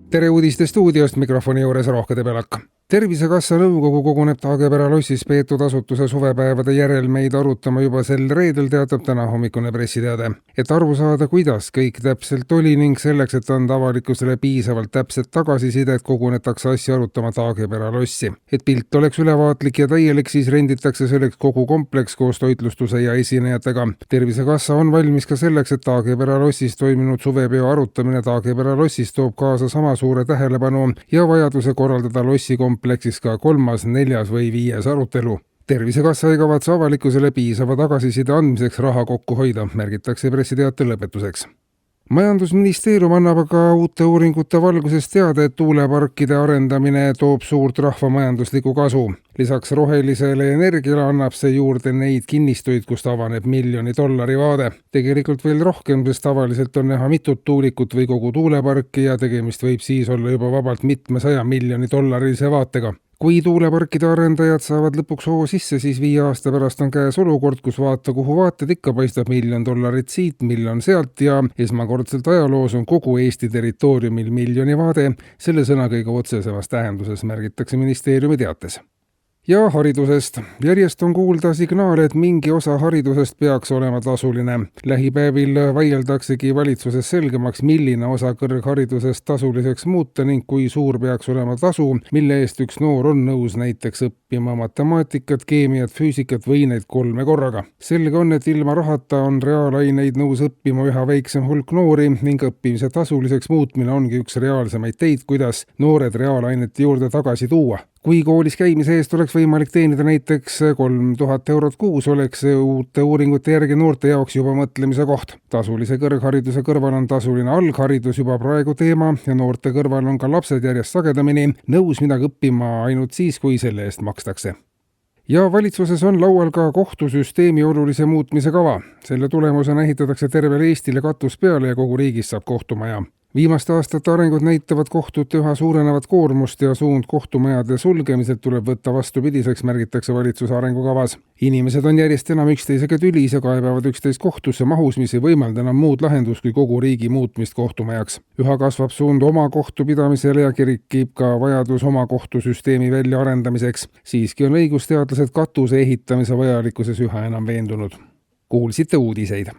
Tere uudiste stuudiost, mikrofoni juures Rohke Debelak. Tervisekassa nõukogu koguneb Taagepera lossis peetud asutuse suvepäevade järelmeid arutama juba sel reedel, teatab täna hommikune pressiteade. Et aru saada, kuidas kõik täpselt oli ning selleks, et anda avalikkusele piisavalt täpset tagasisidet, kogunetakse asja arutama Taagepera lossi. Et pilt oleks ülevaatlik ja täielik, siis renditakse selleks kogu kompleks koos toitlustuse ja esinejatega. Tervisekassa on valmis ka selleks, et Taagepera lossis toiminud suvepeo arutamine Taagepera lossis toob kaasa sama suure tähelepanu ja vajaduse korraldada lossi kompleksis ka 3., 4. või 5. arutelu. Tervisekassa ei kavatse avalikkusele piisava tagasiside andmiseks raha kokku hoida, märgitakse pressiteate lõpetuseks. Majandusministeerium annab aga uute uuringute valguses teada, et tuuleparkide arendamine toob suurt rahvamajanduslikku kasu. Lisaks rohelisele energiale annab see juurde neid kinnistuid, kust avaneb $1 000 000 vaade. Tegelikult veel rohkem, sest tavaliselt on näha mitut tuulikut või kogu tuuleparki ja tegemist võib siis olla juba vabalt $100 miljonit vaatega. Kui tuuleparkide arendajad saavad lõpuks hoo sisse, siis 5 aasta pärast on käes olukord, kus vaata kuhu vaated ikka paistab $1 000 000 siit, $1 000 000 sealt ja esmakordselt ajaloos on kogu Eesti territooriumil $1 vaade. Selle sõna kõige otsesemas tähenduses, märgitakse ministeeriumi teates. Ja haridusest. Järjest on kuulda signaale, et mingi osa haridusest peaks olema tasuline. Lähipäevil vaieldaksegi valitsuses selgemaks, milline osa kõrgharidusest tasuliseks muuta ning kui suur peaks olema tasu, mille eest üks noor on nõus näiteks õppima matemaatikat, keemiat, füüsikat või neid 3 korraga. Selge on, et ilma rahata on reaalaineid nõus õppima üha väiksem hulk noori ning õppimise tasuliseks muutmine ongi üks reaalsemaid teid, kuidas noored reaalainete juurde tagasi tuua. Kui koolis käimise eest oleks võimalik teenida näiteks 3000 eurot kuus, oleks uute uuringute järgi noorte jaoks juba mõtlemise koht. Tasulise kõrghariduse kõrval on tasuline algharidus juba praegu teema ja noorte kõrval on ka lapsed järjest sagedamini nõus midagi õppima ainult siis, kui selle eest makstakse. Ja valitsuses on laual ka kohtusüsteemi olulise muutmise kava. Selle tulemusena ehitatakse tervele Eestile katus peale ja kogu riigis saab kohtumaja. Viimaste aastate arengud näitavad kohtute üha suurenevat koormust ja suund kohtumajade sulgemiselt tuleb võtta vastupidiseks, märgitakse valitsuse arengukavas. Inimesed on järjest enam üksteisega tülis ja kaebavad üksteist kohtusse mahus, mis ei võimalda enam muud lahendust kui kogu riigi muutmist kohtumajaks. Üha kasvab suund oma kohtupidamisele ja kerkib ka vajadus oma kohtusüsteemi väljaarendamiseks. Siiski on õigusteadlased katuse ehitamise vajalikkuses üha enam veendunud. Kuulsite uudiseid.